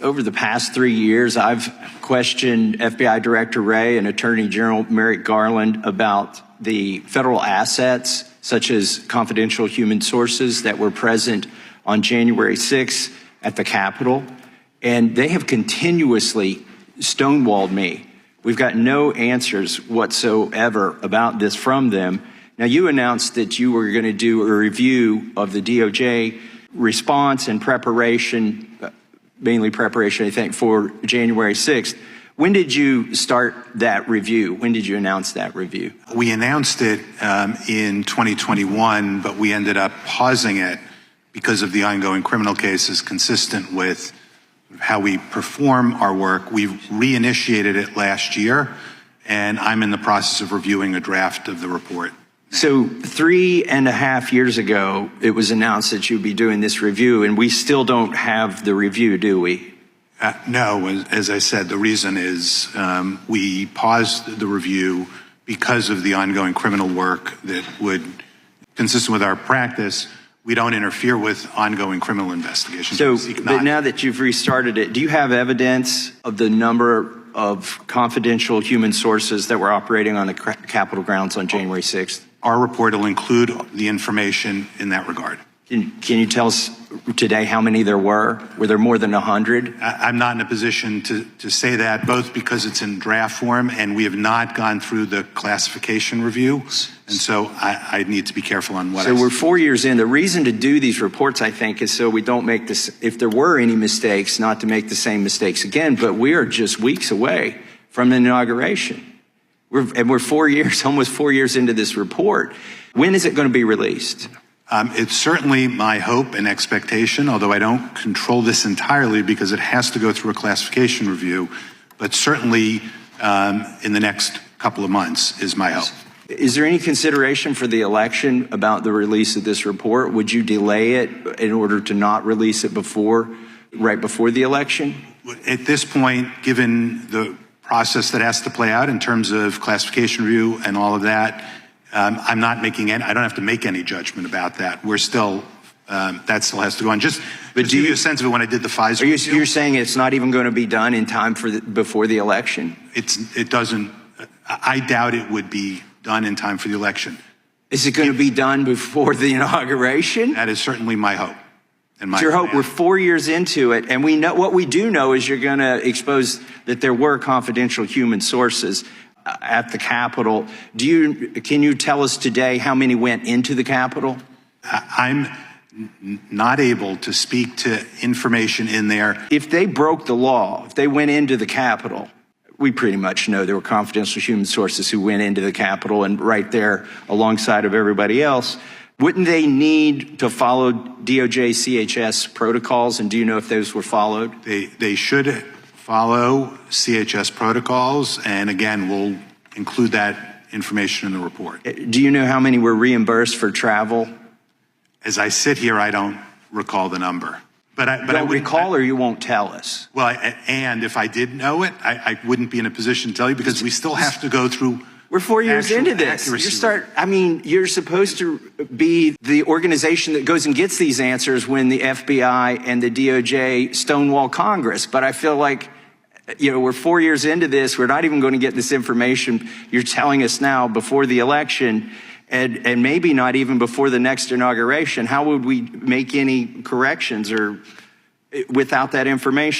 over the past 3 years, I've questioned FBI Director Wray and Attorney General Merrick Garland about the federal assets, such as confidential human sources that were present on January 6th at the Capitol. And they have continuously stonewalled me. We've got no answers whatsoever about this from them. Now, you announced that you were going to do a review of the DOJ response and preparation, mainly preparation, I think, for January 6th. When did you start that review? When did you announce that review? We announced it in 2021, but we ended up pausing it because of the ongoing criminal cases consistent with how we perform our work. We reinitiated it last year, and I'm in the process of reviewing a draft of the report. So 3.5 years ago, it was announced that you'd be doing this review, and we still don't have the review, do we? No, as I said, the reason is we paused the review because of the ongoing criminal work that would, consistent with our practice, we don't interfere with ongoing criminal investigations. So, but now that you've restarted it, do you have evidence of the number of confidential human sources that were operating on the Capitol grounds on January 6th? Our report will include the information in that regard. Can you tell us today how many there were? Were there more than 100? I'm not in a position to say that, both because it's in draft form and we have not gone through the classification review. And so I need to be careful on what I say. So we're 4 years in. The reason to do these reports, I think, is so we don't make this, if there were any mistakes, not to make the same mistakes again. But we are just weeks away from the inauguration. We're 4 years, almost 4 years into this report. When is it going to be released? It's certainly my hope and expectation, although I don't control this entirely because it has to go through a classification review, but certainly in the next couple of months is my hope. Is there any consideration for the election about the release of this report? Would you delay it in order to not release it right before the election? At this point, given the process that has to play out in terms of classification review and all of that, I'm not making any, I don't have to make any judgment about that. We're still, that still has to go on. Just to give you a sense of it, when I did the Pfizer review, you're saying it's not even going to be done in time for before the election? It doesn't, I doubt it would be done in time for the election. Is it going to be done before the inauguration? That is certainly my hope. It's your hope. We're 4 years into it, and we know what we do know is you're going to expose that there were confidential human sources at the Capitol. Can you tell us today how many went into the Capitol? I'm not able to speak to information in there. If they broke the law, if they went into the Capitol, we pretty much know there were confidential human sources who went into the Capitol and right there alongside of everybody else. Wouldn't they need to follow DOJ CHS protocols? And do you know if those were followed? They should follow CHS protocols. And again, we'll include that information in the report. Do you know how many were reimbursed for travel? As I sit here, I don't recall the number. But I don't recall, or you won't tell us? Well, and if I did know it, I wouldn't be in a position to tell you because we still have to go through. We're 4 years into this. You're supposed to be the organization that goes and gets these answers when the FBI and the DOJ stonewall Congress. But I feel like, we're 4 years into this. We're not even going to get this information you're telling us now before the election, and maybe not even before the next inauguration. How would we make any corrections or without that information?